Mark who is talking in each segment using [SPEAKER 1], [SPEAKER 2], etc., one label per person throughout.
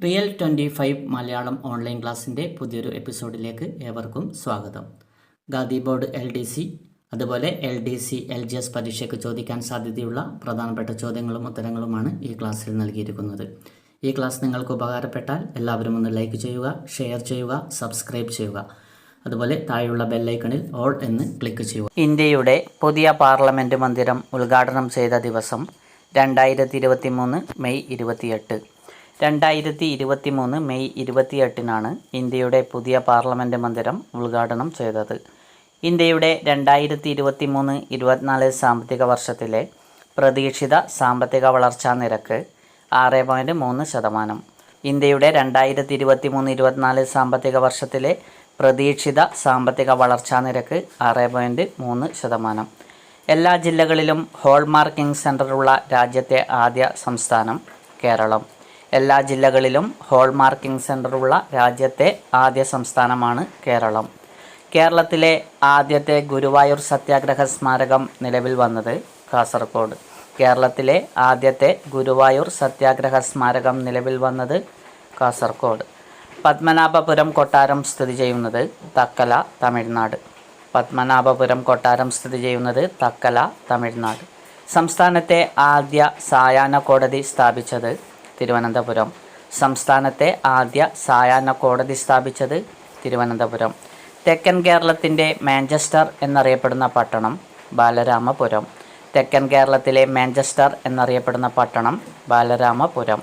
[SPEAKER 1] Real 25 Malayalam online ക്ലാസ്സിൻ്റെ പുതിയൊരു എപ്പിസോഡിലേക്ക് ഏവർക്കും സ്വാഗതം. ഖാദി ബോർഡ് LDC അതുപോലെ LDC LGS പരീക്ഷയ്ക്ക് ചോദിക്കാൻ സാധ്യതയുള്ള പ്രധാനപ്പെട്ട ചോദ്യങ്ങളും ഉത്തരങ്ങളുമാണ് ഈ ക്ലാസ്സിൽ നൽകിയിരിക്കുന്നത്. ഈ ക്ലാസ് നിങ്ങൾക്ക് ഉപകാരപ്പെട്ടാൽ എല്ലാവരും ഒന്ന് ലൈക്ക് ചെയ്യുക, ഷെയർ ചെയ്യുക, സബ്സ്ക്രൈബ് ചെയ്യുക. അതുപോലെ താഴെയുള്ള ബെല്ലൈക്കണിൽ ഓൾ എന്ന് ക്ലിക്ക് ചെയ്യുക. ഇന്ത്യയുടെ പുതിയ പാർലമെൻറ്റ് മന്ദിരം ഉദ്ഘാടനം ചെയ്ത ദിവസം 2023 മെയ് 28. 2023 മെയ് 28-നാണ് ഇന്ത്യയുടെ പുതിയ പാർലമെൻറ്റ് മന്ദിരം ഉദ്ഘാടനം ചെയ്തത്. ഇന്ത്യയുടെ 2023-24 സാമ്പത്തിക വർഷത്തിലെ പ്രതീക്ഷിത സാമ്പത്തിക വളർച്ചാ നിരക്ക് 6.3%. ഇന്ത്യയുടെ 2023-24 സാമ്പത്തിക വർഷത്തിലെ പ്രതീക്ഷിത സാമ്പത്തിക വളർച്ചാ നിരക്ക് 6.3%. എല്ലാ ജില്ലകളിലും ഹോൾമാർക്കിംഗ് സെൻ്ററുള്ള രാജ്യത്തെ ആദ്യ സംസ്ഥാനം കേരളം. എല്ലാ ജില്ലകളിലും ഹോൾമാർക്കിംഗ് സെൻ്ററുള്ള രാജ്യത്തെ ആദ്യ സംസ്ഥാനമാണ് കേരളം. കേരളത്തിലെ ആദ്യത്തെ ഗുരുവായൂർ സത്യാഗ്രഹ സ്മാരകം നിലവിൽ വന്നത് കാസർഗോഡ്. കേരളത്തിലെ ആദ്യത്തെ ഗുരുവായൂർ സത്യാഗ്രഹ സ്മാരകം നിലവിൽ വന്നത് കാസർഗോഡ്. പത്മനാഭപുരം കൊട്ടാരം സ്ഥിതി ചെയ്യുന്നത് തക്കല, തമിഴ്നാട്. പത്മനാഭപുരം കൊട്ടാരം സ്ഥിതി ചെയ്യുന്നത് തക്കല, തമിഴ്നാട്. സംസ്ഥാനത്തെ ആദ്യ സായാഹ്ന കോടതി സ്ഥാപിച്ചത് തിരുവനന്തപുരം. സംസ്ഥാനത്തെ ആദ്യ സായാഹ്ന കോടതി സ്ഥാപിച്ചത് തിരുവനന്തപുരം. തെക്കൻ കേരളത്തിൻ്റെ മാഞ്ചസ്റ്റർ എന്നറിയപ്പെടുന്ന പട്ടണം ബാലരാമപുരം. തെക്കൻ കേരളത്തിലെ മാഞ്ചസ്റ്റർ എന്നറിയപ്പെടുന്ന പട്ടണം ബാലരാമപുരം.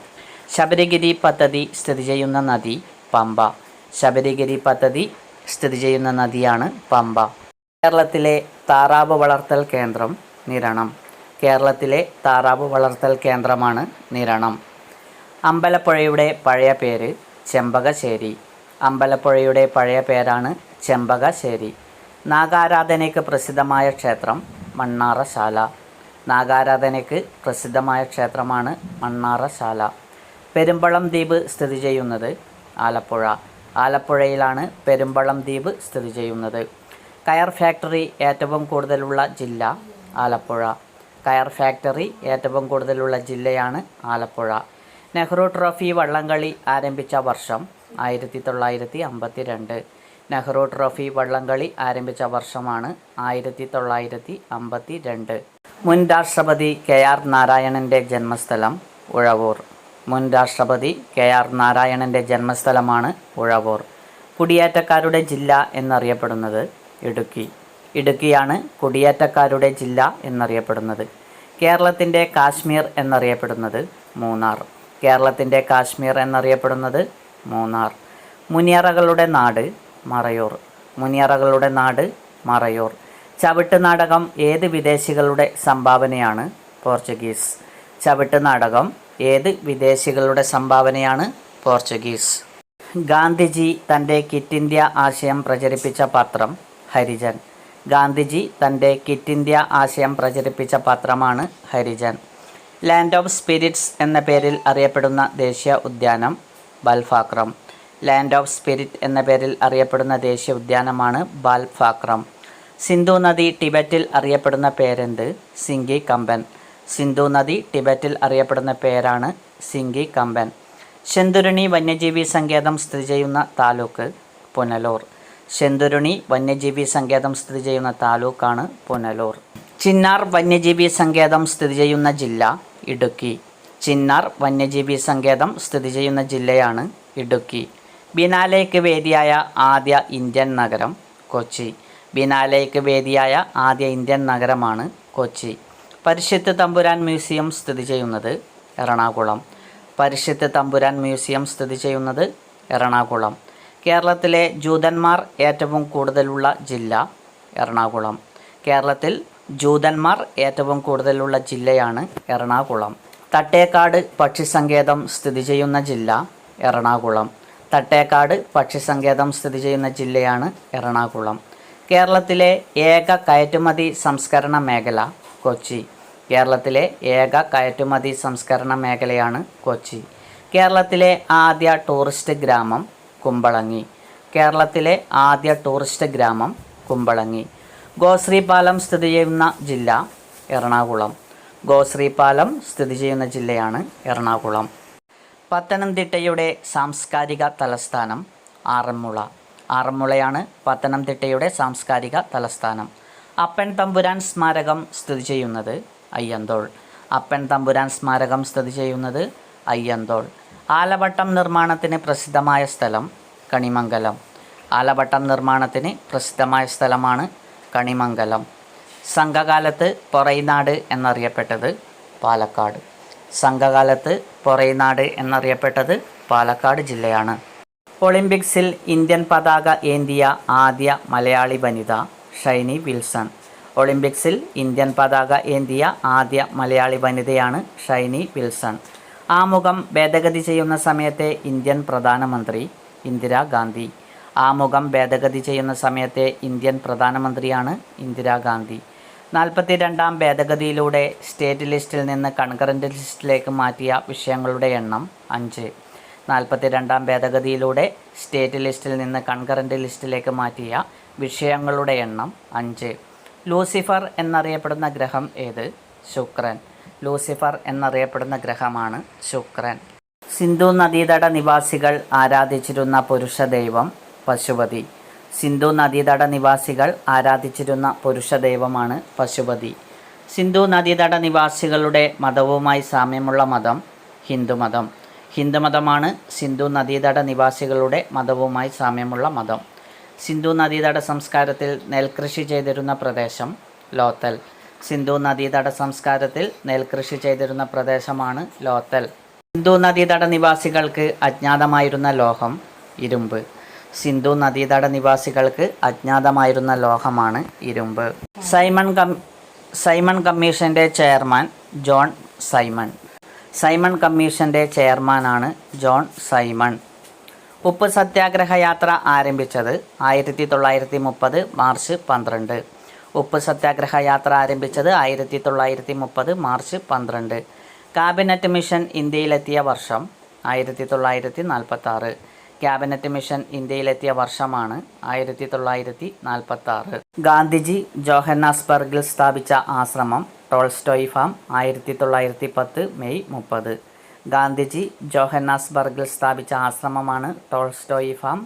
[SPEAKER 1] ശബരിഗിരി പദ്ധതി സ്ഥിതി ചെയ്യുന്ന നദി പമ്പ. ശബരിഗിരി പദ്ധതി സ്ഥിതി ചെയ്യുന്ന നദിയാണ് പമ്പ. കേരളത്തിലെ താറാവ് വളർത്തൽ കേന്ദ്രം നിരണം. കേരളത്തിലെ താറാവ് വളർത്തൽ കേന്ദ്രമാണ് നിരണം. അമ്പലപ്പുഴയുടെ പഴയ പേര് ചെമ്പകശ്ശേരി. അമ്പലപ്പുഴയുടെ പഴയ പേരാണ് ചെമ്പകശ്ശേരി. നാഗാരാധനയ്ക്ക് പ്രസിദ്ധമായ ക്ഷേത്രം മണ്ണാറശാല. നാഗാരാധനയ്ക്ക് പ്രസിദ്ധമായ ക്ഷേത്രമാണ് മണ്ണാറശാല. പെരുമ്പളം ദ്വീപ് സ്ഥിതി ചെയ്യുന്നത് ആലപ്പുഴ. ആലപ്പുഴയിലാണ് പെരുമ്പളം ദ്വീപ് സ്ഥിതി ചെയ്യുന്നത്. കയർ ഫാക്ടറി ഏറ്റവും കൂടുതലുള്ള ജില്ല ആലപ്പുഴ. കയർ ഫാക്ടറി ഏറ്റവും കൂടുതലുള്ള ജില്ലയാണ് ആലപ്പുഴ. നെഹ്റു ട്രോഫി വള്ളംകളി ആരംഭിച്ച വർഷം 1952. നെഹ്റു ട്രോഫി വള്ളംകളി ആരംഭിച്ച വർഷമാണ് 1952. മുൻ രാഷ്ട്രപതി KR നാരായണൻ്റെ ജന്മസ്ഥലം ഉഴവൂർ. മുൻ രാഷ്ട്രപതി KR നാരായണൻ്റെ ജന്മസ്ഥലമാണ് ഉഴവൂർ. കുടിയേറ്റക്കാരുടെ ജില്ല എന്നറിയപ്പെടുന്നത് ഇടുക്കി. ഇടുക്കിയാണ് കുടിയേറ്റക്കാരുടെ ജില്ല എന്നറിയപ്പെടുന്നത്. കേരളത്തിൻ്റെ കാശ്മീർ എന്നറിയപ്പെടുന്നത് മൂന്നാർ. കേരളത്തിൻ്റെ കാശ്മീർ എന്നറിയപ്പെടുന്നത് മൂന്നാർ. മുനിയറകളുടെ നാട് മറയൂർ. മുനിയറകളുടെ നാട് മറയൂർ. ചവിട്ട് നാടകം ഏത് വിദേശികളുടെ സംഭാവനയാണ്? പോർച്ചുഗീസ്. ചവിട്ട് നാടകം ഏത് വിദേശികളുടെ സംഭാവനയാണ്? പോർച്ചുഗീസ്. ഗാന്ധിജി തൻ്റെ ക്വിറ്റ് ഇന്ത്യ ആശയം പ്രചരിപ്പിച്ച പത്രം ഹരിജൻ. ഗാന്ധിജി തൻ്റെ ക്വിറ്റ് ഇന്ത്യ ആശയം പ്രചരിപ്പിച്ച പത്രമാണ് ഹരിജൻ. ലാൻഡ് ഓഫ് സ്പിരിറ്റ്സ് എന്ന പേരിൽ അറിയപ്പെടുന്ന ദേശീയ ഉദ്യാനം ബാൽഫാക്രം. ലാൻഡ് ഓഫ് സ്പിരിറ്റ് എന്ന പേരിൽ അറിയപ്പെടുന്ന ദേശീയ ഉദ്യാനമാണ് ബാൽഫാക്രം. സിന്ധു നദി ടിബറ്റിൽ അറിയപ്പെടുന്ന പേരെന്ത്? സിംഗി കമ്പൻ. സിന്ധു നദി ടിബറ്റിൽ അറിയപ്പെടുന്ന പേരാണ് സിംഗി കമ്പൻ. ശെന്തുരുണി വന്യജീവി സങ്കേതം സ്ഥിതി ചെയ്യുന്ന താലൂക്ക് പുനലൂർ. ശെന്തുരുണി വന്യജീവി സങ്കേതം സ്ഥിതി ചെയ്യുന്ന താലൂക്കാണ് പുനലൂർ. ചിന്നാർ വന്യജീവി സങ്കേതം സ്ഥിതി ചെയ്യുന്ന ജില്ല ഇടുക്കി. ചിന്നാർ വന്യജീവി സങ്കേതം സ്ഥിതി ചെയ്യുന്ന ജില്ലയാണ് ഇടുക്കി. ബിനാലയ്ക്ക് വേദിയായ ആദ്യ ഇന്ത്യൻ നഗരം കൊച്ചി. ബിനാലയ്ക്ക് വേദിയായ ആദ്യ ഇന്ത്യൻ നഗരമാണ് കൊച്ചി. പരിഷത്ത് തമ്പുരാൻ മ്യൂസിയം സ്ഥിതി ചെയ്യുന്നത് എറണാകുളം. പരിഷത്ത് തമ്പുരാൻ മ്യൂസിയം സ്ഥിതി ചെയ്യുന്നത് എറണാകുളം. കേരളത്തിലെ ജൂതന്മാർ ഏറ്റവും കൂടുതലുള്ള ജില്ല എറണാകുളം. കേരളത്തിൽ ജൂതന്മാർ ഏറ്റവും കൂടുതലുള്ള ജില്ലയാണ് എറണാകുളം. തട്ടേക്കാട് പക്ഷിസങ്കേതം സ്ഥിതി ചെയ്യുന്ന ജില്ല എറണാകുളം. തട്ടേക്കാട് പക്ഷിസങ്കേതം സ്ഥിതി ചെയ്യുന്ന ജില്ലയാണ് എറണാകുളം. കേരളത്തിലെ ഏക കയറ്റുമതി സംസ്കരണ മേഖല കൊച്ചി. കേരളത്തിലെ ഏക കയറ്റുമതി സംസ്കരണ മേഖലയാണ് കൊച്ചി. കേരളത്തിലെ ആദ്യ ടൂറിസ്റ്റ് ഗ്രാമം കുമ്പളങ്ങി. കേരളത്തിലെ ആദ്യ ടൂറിസ്റ്റ് ഗ്രാമം കുമ്പളങ്ങി. ഗോശ്രീ പാലം സ്ഥിതി ചെയ്യുന്ന ജില്ല എറണാകുളം. ഗോശ്രീ പാലം സ്ഥിതി ചെയ്യുന്ന ജില്ലയാണ് എറണാകുളം. പത്തനംതിട്ടയുടെ സാംസ്കാരിക തലസ്ഥാനം ആറന്മുള. ആറന്മുളയാണ് പത്തനംതിട്ടയുടെ സാംസ്കാരിക തലസ്ഥാനം. അപ്പൻ തമ്പുരാൻ സ്മാരകം സ്ഥിതി ചെയ്യുന്നത് അയ്യന്തോൾ. അപ്പൻ തമ്പുരാൻ സ്മാരകം സ്ഥിതി ചെയ്യുന്നത് അയ്യന്തോൾ. ആലവട്ടം നിർമ്മാണത്തിന് പ്രസിദ്ധമായ സ്ഥലം കണിമംഗലം. ആലവട്ടം നിർമ്മാണത്തിന് പ്രസിദ്ധമായ സ്ഥലമാണ് കണിമംഗലം. സംഘകാലത്ത് പൊറൈനാട് എന്നറിയപ്പെട്ടത് പാലക്കാട്. സംഘകാലത്ത് പൊറൈനാട് എന്നറിയപ്പെട്ടത് പാലക്കാട് ജില്ലയാണ്. ഒളിമ്പിക്സിൽ ഇന്ത്യൻ പതാക ഏന്തിയ ആദ്യ മലയാളി വനിത ഷൈനി വിൽസൺ. ഒളിമ്പിക്സിൽ ഇന്ത്യൻ പതാക ഏന്തിയ ആദ്യ മലയാളി വനിതയാണ് ഷൈനി വിൽസൺ. ആമുഖം ഭേദഗതി ചെയ്യുന്ന സമയത്തെ ഇന്ത്യൻ പ്രധാനമന്ത്രി ഇന്ദിരാഗാന്ധി. ആമുഖം ഭേദഗതി ചെയ്യുന്ന സമയത്തെ ഇന്ത്യൻ പ്രധാനമന്ത്രിയാണ് ഇന്ദിരാഗാന്ധി. 42ാം ഭേദഗതിയിലൂടെ സ്റ്റേറ്റ് ലിസ്റ്റിൽ നിന്ന് കൺകറൻറ്റ് ലിസ്റ്റിലേക്ക് മാറ്റിയ വിഷയങ്ങളുടെ എണ്ണം 5. 42ാം ഭേദഗതിയിലൂടെ സ്റ്റേറ്റ് ലിസ്റ്റിൽ നിന്ന് കൺകറൻറ്റ് ലിസ്റ്റിലേക്ക് മാറ്റിയ വിഷയങ്ങളുടെ എണ്ണം 5. ലൂസിഫർ എന്നറിയപ്പെടുന്ന ഗ്രഹം ഏത്? ശുക്രൻ. ലൂസിഫർ എന്നറിയപ്പെടുന്ന ഗ്രഹമാണ് ശുക്രൻ. സിന്ധു നദീതട നിവാസികൾ ആരാധിച്ചിരുന്ന പുരുഷ ദൈവം പശുപതി. സിന്ധു നദീതട നിവാസികൾ ആരാധിച്ചിരുന്ന പുരുഷ ദൈവമാണ് പശുപതി. സിന്ധു നദീതട നിവാസികളുടെ മതവുമായി സാമ്യമുള്ള മതം ഹിന്ദുമതം. ഹിന്ദുമതമാണ് സിന്ധു നദീതട നിവാസികളുടെ മതവുമായി സാമ്യമുള്ള മതം. സിന്ധു നദീതട സംസ്കാരത്തിൽ നെൽകൃഷി ചെയ്തിരുന്ന പ്രദേശം ലോത്തൽ. സിന്ധു നദീതട സംസ്കാരത്തിൽ നെൽകൃഷി ചെയ്തിരുന്ന പ്രദേശമാണ് ലോത്തൽ. സിന്ധു നദീതട നിവാസികൾക്ക് അജ്ഞാതമായിരുന്ന ലോഹം ഇരുമ്പ്. സിന്ധു നദീതട നിവാസികൾക്ക് അജ്ഞാതമായിരുന്ന ലോഹമാണ് ഇരുമ്പ്. സൈമൺ കമ്മീഷൻ്റെ ചെയർമാൻ ജോൺ സൈമൺ. സൈമൺ കമ്മീഷൻ്റെ ചെയർമാനാണ് ജോൺ സൈമൺ. ഉപ്പ് സത്യാഗ്രഹ യാത്ര ആരംഭിച്ചത് 1930 മാർച്ച് 12. ഉപ്പ് സത്യാഗ്രഹ യാത്ര ആരംഭിച്ചത് 1930 മാർച്ച് 12. കാബിനറ്റ് മിഷൻ ഇന്ത്യയിലെത്തിയ വർഷം 1946. ക്യാബിനറ്റ് മിഷൻ ഇന്ത്യയിലെത്തിയ വർഷമാണ് 1946. ഗാന്ധിജി ജോഹന്നാസ്ബർഗിൽ സ്ഥാപിച്ച ആശ്രമം ടോൾസ്റ്റോയ് ഫാം 1910 മെയ് 30. ഗാന്ധിജി ജോഹന്നാസ്ബർഗിൽ സ്ഥാപിച്ച ആശ്രമമാണ് ടോൾസ്റ്റോയ് ഫാം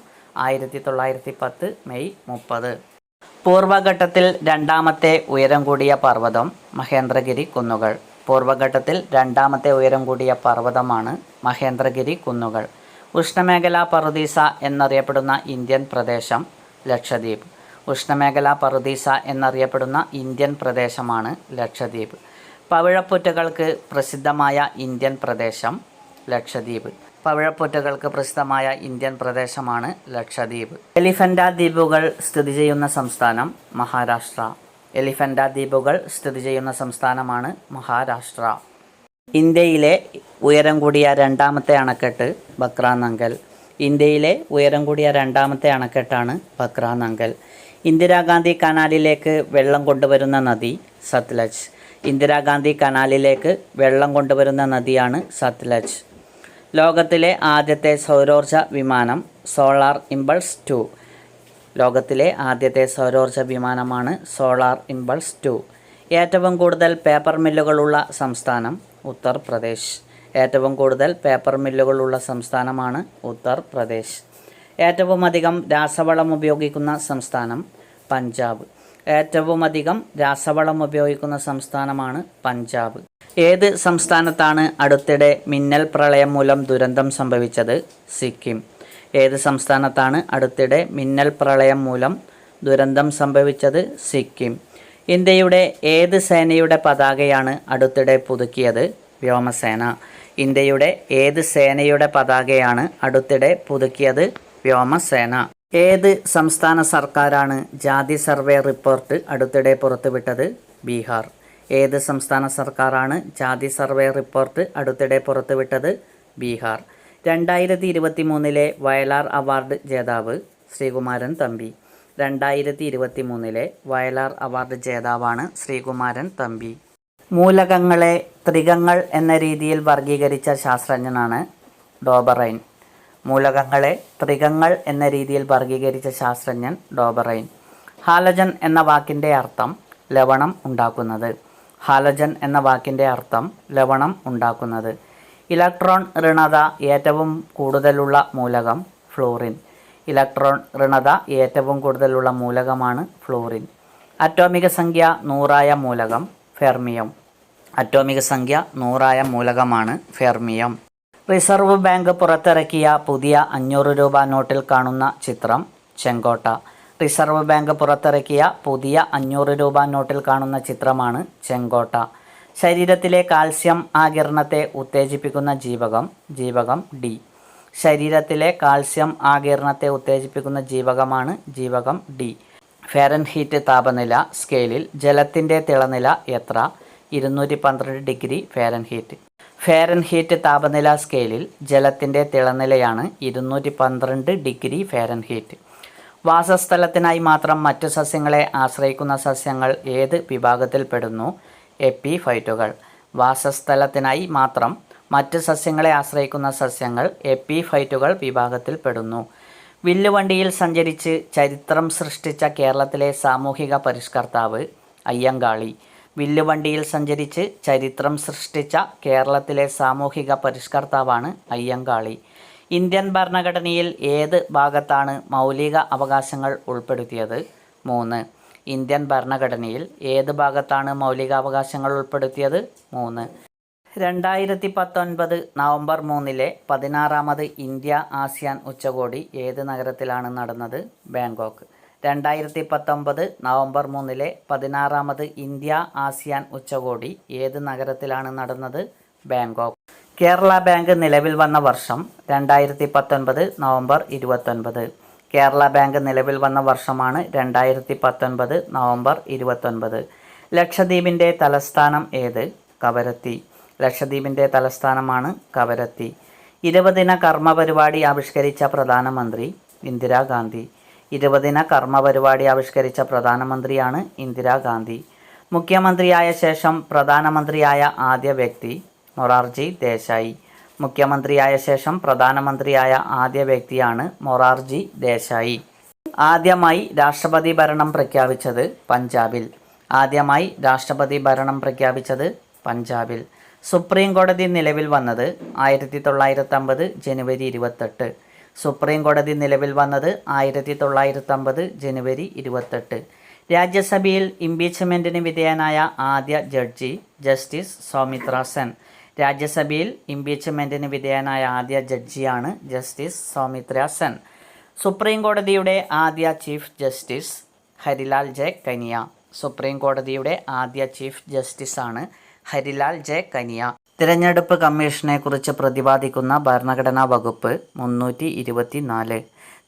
[SPEAKER 1] 1910 മെയ് 30. പൂർവഘട്ടത്തിൽ രണ്ടാമത്തെ ഉയരം കൂടിയ പർവ്വതം മഹേന്ദ്രഗിരി കുന്നുകൾ. പൂർവഘട്ടത്തിൽ രണ്ടാമത്തെ ഉയരം കൂടിയ പർവ്വതമാണ് മഹേന്ദ്രഗിരി കുന്നുകൾ. ഉഷ്ണമേഖലാ പറുദീസ എന്നറിയപ്പെടുന്ന ഇന്ത്യൻ പ്രദേശം ലക്ഷദ്വീപ്. ഉഷ്ണമേഖലാ പറുദീസ എന്നറിയപ്പെടുന്ന ഇന്ത്യൻ പ്രദേശമാണ് ലക്ഷദ്വീപ്. പവിഴപ്പുറ്റുകൾക്ക് പ്രസിദ്ധമായ ഇന്ത്യൻ പ്രദേശം ലക്ഷദ്വീപ്. പവിഴപ്പുറ്റുകൾക്ക് പ്രസിദ്ധമായ ഇന്ത്യൻ പ്രദേശമാണ് ലക്ഷദ്വീപ്. എലിഫൻ്റ ദ്വീപുകൾ സ്ഥിതി ചെയ്യുന്ന സംസ്ഥാനം മഹാരാഷ്ട്ര. എലിഫൻ്റ ദ്വീപുകൾ സ്ഥിതി ചെയ്യുന്ന സംസ്ഥാനമാണ് മഹാരാഷ്ട്ര. ഇന്ത്യയിലെ ഉയരം കൂടിയ രണ്ടാമത്തെ അണക്കെട്ട് ബക്രാനങ്കൽ. ഇന്ത്യയിലെ ഉയരം കൂടിയ രണ്ടാമത്തെ അണക്കെട്ടാണ് ബക്രാനങ്കൽ. ഇന്ദിരാഗാന്ധി കനാലിലേക്ക് വെള്ളം കൊണ്ടുവരുന്ന നദി സത്ലജ്. ഇന്ദിരാഗാന്ധി കനാലിലേക്ക് വെള്ളം കൊണ്ടുവരുന്ന നദിയാണ് സത്ലജ്. ലോകത്തിലെ ആദ്യത്തെ സൗരോർജ വിമാനം സോളാർ ഇമ്പൾസ് 2. ലോകത്തിലെ ആദ്യത്തെ സൗരോർജ വിമാനമാണ് സോളാർ ഇമ്പൾസ് 2. ഏറ്റവും കൂടുതൽ പേപ്പർ മില്ലുകളുള്ള സംസ്ഥാനം ഉത്തർപ്രദേശ്. ഏറ്റവും കൂടുതൽ പേപ്പർ മില്ലുകളുള്ള സംസ്ഥാനമാണ് ഉത്തർപ്രദേശ്. ഏറ്റവുമധികം രാസവളം ഉപയോഗിക്കുന്ന സംസ്ഥാനം പഞ്ചാബ്. ഏറ്റവുമധികം രാസവളം ഉപയോഗിക്കുന്ന സംസ്ഥാനമാണ് പഞ്ചാബ്. ഏത് സംസ്ഥാനത്താണ് അടുത്തിടെ മിന്നൽ പ്രളയം മൂലം ദുരന്തം സംഭവിച്ചത്? സിക്കിം. ഏത് സംസ്ഥാനത്താണ് അടുത്തിടെ മിന്നൽ പ്രളയം മൂലം ദുരന്തം സംഭവിച്ചത്? സിക്കിം. ഇന്ത്യയുടെ ഏത് സേനയുടെ പതാകയാണ് അടുത്തിടെ പുതുക്കിയത്? വ്യോമസേന. ഇന്ത്യയുടെ ഏത് സേനയുടെ പതാകയാണ് അടുത്തിടെ പുതുക്കിയത്? വ്യോമസേന. ഏത് സംസ്ഥാന സർക്കാരാണ് ജാതി സർവേ റിപ്പോർട്ട് അടുത്തിടെ പുറത്തുവിട്ടത്? ബീഹാർ. ഏത് സംസ്ഥാന സർക്കാരാണ് ജാതി സർവേ റിപ്പോർട്ട് അടുത്തിടെ പുറത്തുവിട്ടത്? ബീഹാർ. 2023 വയലാർ അവാർഡ് ജേതാവ് ശ്രീകുമാരൻ തമ്പി. 2023 വയലാർ അവാർഡ് ജേതാവാണ് ശ്രീകുമാരൻ തമ്പി. മൂലകങ്ങളെ ത്രികങ്ങൾ എന്ന രീതിയിൽ വർഗീകരിച്ച ശാസ്ത്രജ്ഞനാണ് ഡോബറൈൻ. മൂലകങ്ങളെ ത്രികങ്ങൾ എന്ന രീതിയിൽ വർഗീകരിച്ച ശാസ്ത്രജ്ഞൻ ഡോബറൈൻ. ഹാലജൻ എന്ന വാക്കിൻ്റെ അർത്ഥം ലവണം ഉണ്ടാക്കുന്നത്. ഹാലജൻ എന്ന വാക്കിൻ്റെ അർത്ഥം ലവണം ഉണ്ടാക്കുന്നത്. ഇലക്ട്രോൺ ഋണത ഏറ്റവും കൂടുതലുള്ള മൂലകം ഫ്ലൂറിൻ. ഇലക്ട്രോൺ ഋണത ഏറ്റവും കൂടുതലുള്ള മൂലകമാണ് ഫ്ലൂറിൻ. അറ്റോമിക സംഖ്യ 100ആയ മൂലകം ഫെർമിയം. അറ്റോമിക സംഖ്യ 100ആയ മൂലകമാണ് ഫെർമിയം. റിസർവ് ബാങ്ക് പുറത്തിറക്കിയ പുതിയ 500 രൂപ നോട്ടിൽ കാണുന്ന ചിത്രം ചെങ്കോട്ട. റിസർവ് ബാങ്ക് പുറത്തിറക്കിയ പുതിയ 500 രൂപ നോട്ടിൽ കാണുന്ന ചിത്രമാണ് ചെങ്കോട്ട. ശരീരത്തിലെ കാൽസ്യം ആഗിരണത്തെ ഉത്തേജിപ്പിക്കുന്ന ജീവകം ഡി. ശരീരത്തിലെ കാൽസ്യം ആഗിരണത്തെ ഉത്തേജിപ്പിക്കുന്ന ജീവകമാണ് ജീവകം ഡി. ഫാരൻഹീറ്റ് താപനില സ്കെയിലിൽ ജലത്തിൻ്റെ തിളനില എത്ര? 212 ഡിഗ്രി ഫാരൻഹീറ്റ്. ഫാരൻഹീറ്റ് താപനില സ്കെയിലിൽ ജലത്തിൻ്റെ തിളനിലയാണ് 212 ഡിഗ്രി ഫാരൻഹീറ്റ്. വാസസ്ഥലത്തിനായി മാത്രം മറ്റു സസ്യങ്ങളെ ആശ്രയിക്കുന്ന സസ്യങ്ങൾ ഏത് വിഭാഗത്തിൽപ്പെടുന്നു? എപ്പിഫൈറ്റുകൾ. വാസസ്ഥലത്തിനായി മാത്രം മറ്റ് സസ്യങ്ങളെ ആശ്രയിക്കുന്ന സസ്യങ്ങൾ എപ്പിഫൈറ്റുകൾ വിഭാഗത്തിൽപ്പെടുന്നു. വില്ലുവണ്ടിയിൽ സഞ്ചരിച്ച് ചരിത്രം സൃഷ്ടിച്ച കേരളത്തിലെ സാമൂഹിക പരിഷ്കർത്താവ് അയ്യങ്കാളി. വില്ലുവണ്ടിയിൽ സഞ്ചരിച്ച് ചരിത്രം സൃഷ്ടിച്ച കേരളത്തിലെ സാമൂഹിക പരിഷ്കർത്താവാണ് അയ്യങ്കാളി. ഇന്ത്യൻ ഭരണഘടനയിൽ ഏത് ഭാഗത്താണ് മൗലിക അവകാശങ്ങൾ ഉൾപ്പെടുത്തിയത്? 3. ഇന്ത്യൻ ഭരണഘടനയിൽ ഏത് ഭാഗത്താണ് മൗലികാവകാശങ്ങൾ ഉൾപ്പെടുത്തിയത്? 3. 2019 നവംബർ 3 16ാമത് ഇന്ത്യ ആസിയാൻ ഉച്ചകോടി ഏത് നഗരത്തിലാണ് നടന്നത്? ബാങ്കോക്ക്. 2019 നവംബർ 3 16ാമത് ഇന്ത്യ ആസിയാൻ ഉച്ചകോടി ഏത് നഗരത്തിലാണ് നടന്നത്? ബാങ്കോക്ക്. കേരള ബാങ്ക് നിലവിൽ വന്ന വർഷം 2019 നവംബർ 29. കേരള ബാങ്ക് നിലവിൽ വന്ന വർഷമാണ് 2019 നവംബർ 29. ലക്ഷദ്വീപിൻ്റെ തലസ്ഥാനം ഏത്? കവരത്തി. ലക്ഷദ്വീപിൻ്റെ തലസ്ഥാനമാണ് കവരത്തി. 20 ദിന കർമ്മ പരിപാടി ആവിഷ്കരിച്ച പ്രധാനമന്ത്രി ഇന്ദിരാഗാന്ധി. 20 ദിന കർമ്മ പരിപാടി ആവിഷ്കരിച്ച പ്രധാനമന്ത്രിയാണ് ഇന്ദിരാഗാന്ധി. മുഖ്യമന്ത്രിയായ ശേഷം പ്രധാനമന്ത്രിയായ ആദ്യ വ്യക്തി മൊറാർജി ദേശായി. മുഖ്യമന്ത്രിയായ ശേഷം പ്രധാനമന്ത്രിയായ ആദ്യ വ്യക്തിയാണ് മൊറാർജി ദേശായി. ആദ്യമായി രാഷ്ട്രപതി ഭരണം പ്രഖ്യാപിച്ചത് പഞ്ചാബിൽ. ആദ്യമായി രാഷ്ട്രപതി ഭരണം പ്രഖ്യാപിച്ചത് പഞ്ചാബിൽ. സുപ്രീം കോടതി നിലവിൽ വന്നത് 1950 ജനുവരി 28. സുപ്രീം കോടതി നിലവിൽ വന്നത് 1950 ജനുവരി 28. രാജ്യസഭയിൽ ഇംപീച്ച്മെൻറ്റിന് വിധേയനായ ആദ്യ ജഡ്ജി ജസ്റ്റിസ് സൗമിത്ര സെൻ. രാജ്യസഭയിൽ ഇംപീച്ച്മെൻറ്റിന് വിധേയനായ ആദ്യ ജഡ്ജിയാണ് ജസ്റ്റിസ് സൗമിത്ര സെൻ. സുപ്രീം കോടതിയുടെ ആദ്യ chief justice Harilal J Kania. Supreme കോടതിയുടെ ആദ്യ ചീഫ് ജസ്റ്റിസാണ് ഹരിലാൽ ജെ കനിയ. തിരഞ്ഞെടുപ്പ് കമ്മീഷനെക്കുറിച്ച് പ്രതിപാദിക്കുന്ന ഭരണഘടനാ വകുപ്പ് 324.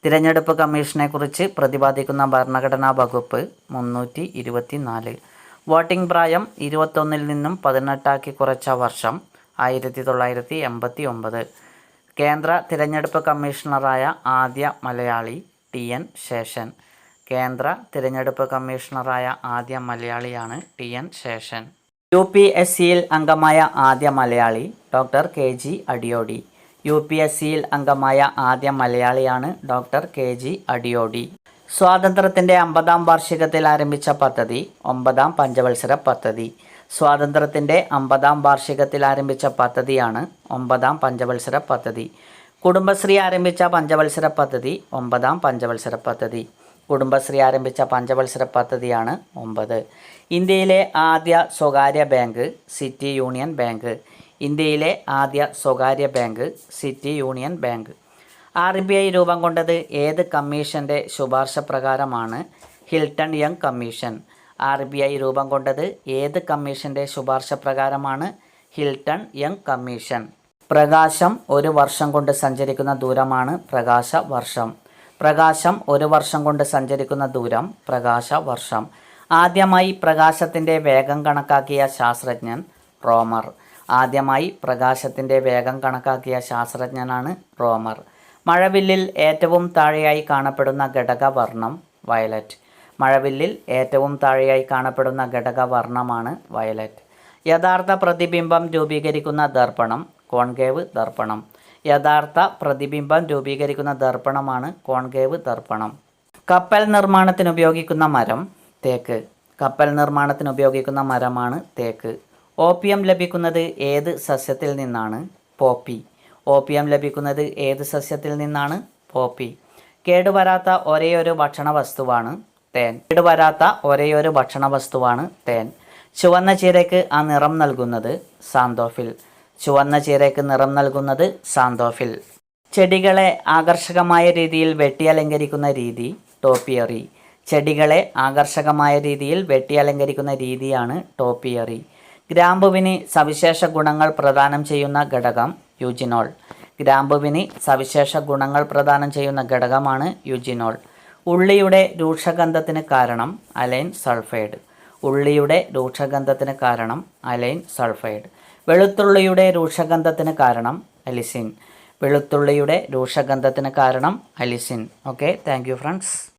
[SPEAKER 1] തിരഞ്ഞെടുപ്പ് കമ്മീഷനെക്കുറിച്ച് പ്രതിപാദിക്കുന്ന ഭരണഘടനാ വകുപ്പ് 324. വോട്ടിംഗ് പ്രായം 21 നിന്നും 18 കുറച്ച വർഷം 1989. കേന്ദ്ര തിരഞ്ഞെടുപ്പ് കമ്മീഷണറായ ആദ്യ മലയാളി TN ശേഷൻ. കേന്ദ്ര തിരഞ്ഞെടുപ്പ് കമ്മീഷണറായ ആദ്യ മലയാളിയാണ് TN ശേഷൻ. UPSCയിൽ അംഗമായ ആദ്യ മലയാളി ഡോക്ടർ KG അടിയോടി. UPSCയിൽ അംഗമായ ആദ്യ മലയാളിയാണ് ഡോക്ടർ KG അടിയോടി. സ്വാതന്ത്ര്യത്തിൻ്റെ 50ാം വാർഷികത്തിൽ ആരംഭിച്ച പദ്ധതി 9ാം പഞ്ചവത്സര പദ്ധതി. സ്വാതന്ത്ര്യത്തിൻ്റെ 50ാം വാർഷികത്തിൽ ആരംഭിച്ച പദ്ധതിയാണ് 9ാം പഞ്ചവത്സര പദ്ധതി. കുടുംബശ്രീ ആരംഭിച്ച പഞ്ചവത്സര പദ്ധതി 9ാം പഞ്ചവത്സര പദ്ധതി. കുടുംബശ്രീ ആരംഭിച്ച പഞ്ചവത്സര പദ്ധതിയാണ് 9. ഇന്ത്യയിലെ ആദ്യ സ്വകാര്യ ബാങ്ക് സിറ്റി യൂണിയൻ ബാങ്ക്. ഇന്ത്യയിലെ ആദ്യ സ്വകാര്യ bank city union bank. RBI രൂപം കൊണ്ടത് ഏത് കമ്മീഷൻ്റെ ശുപാർശ പ്രകാരമാണ്? Hilton young commission. RBI രൂപം കൊണ്ടത് ഏത് കമ്മീഷൻ്റെ ശുപാർശ പ്രകാരമാണ്? Hilton young commission. പ്രകാശം ഒരു വർഷം കൊണ്ട് സഞ്ചരിക്കുന്ന ദൂരമാണ് പ്രകാശ വർഷം. പ്രകാശം ഒരു വർഷം കൊണ്ട് സഞ്ചരിക്കുന്ന ദൂരം പ്രകാശ വർഷം. ആദ്യമായി പ്രകാശത്തിൻ്റെ വേഗം കണക്കാക്കിയ ശാസ്ത്രജ്ഞൻ റോമർ. ആദ്യമായി പ്രകാശത്തിൻ്റെ വേഗം കണക്കാക്കിയ ശാസ്ത്രജ്ഞനാണ് റോമർ. മഴവില്ലിൽ ഏറ്റവും താഴെയായി കാണപ്പെടുന്ന ഘടകവർണ്ണം വയലറ്റ്. മഴവില്ലിൽ ഏറ്റവും താഴെയായി കാണപ്പെടുന്ന ഘടകവർണ്ണമാണ് വയലറ്റ്. യഥാർത്ഥ പ്രതിബിംബം രൂപീകരിക്കുന്ന ദർപ്പണം കോൺകേവ് ദർപ്പണം. യഥാർത്ഥ പ്രതിബിംബം രൂപീകരിക്കുന്ന ദർപ്പണമാണ് കോൺകേവ് ദർപ്പണം. കപ്പൽ നിർമ്മാണത്തിന് ഉപയോഗിക്കുന്ന മരം തേക്ക്. കപ്പൽ നിർമ്മാണത്തിന് ഉപയോഗിക്കുന്ന മരമാണ് തേക്ക്. ഓപ്പിയം ലഭിക്കുന്നത് ഏത് സസ്യത്തിൽ നിന്നാണ്? പോപ്പി. ഓപ്പിയം ലഭിക്കുന്നത് ഏത് സസ്യത്തിൽ നിന്നാണ്? പോപ്പി. കേടുവരാത്ത ഒരേയൊരു ഭക്ഷണ വസ്തുവാണ് തേൻ. കേടുവരാത്ത ഒരേയൊരു ഭക്ഷണ വസ്തുവാണ് തേൻ. ചുവന്ന ചീരയ്ക്ക് ആ നിറം നൽകുന്നത് സാന്തോഫിൽ. ചുവന്ന ചീരയ്ക്ക് നിറം നൽകുന്നത് സാന്തോഫിൽ. ചെടികളെ ആകർഷകമായ രീതിയിൽ വെട്ടിയലങ്കരിക്കുന്ന രീതി ടോപ്പിയറി. ചെടികളെ ആകർഷകമായ രീതിയിൽ വെട്ടിയലങ്കരിക്കുന്ന രീതിയാണ് ടോപ്പിയറി. ഗ്രാമ്പുവിന് സവിശേഷ ഗുണങ്ങൾ പ്രദാനം ചെയ്യുന്ന ഘടകം യൂജിനോൾ. ഗ്രാമ്പുവിന് സവിശേഷ ഗുണങ്ങൾ പ്രദാനം ചെയ്യുന്ന ഘടകമാണ് യൂജിനോൾ. ഉള്ളിയുടെ രൂക്ഷഗന്ധത്തിന് കാരണം അലൈൻ സൾഫൈഡ്. ഉള്ളിയുടെ രൂക്ഷഗന്ധത്തിന് കാരണം അലൈൻ സൾഫൈഡ്. വെളുത്തുള്ളിയുടെ രൂക്ഷഗന്ധത്തിന് കാരണം അലിസിൻ. വെളുത്തുള്ളിയുടെ രൂക്ഷഗന്ധത്തിന് കാരണം allicin. Okay, thank you friends.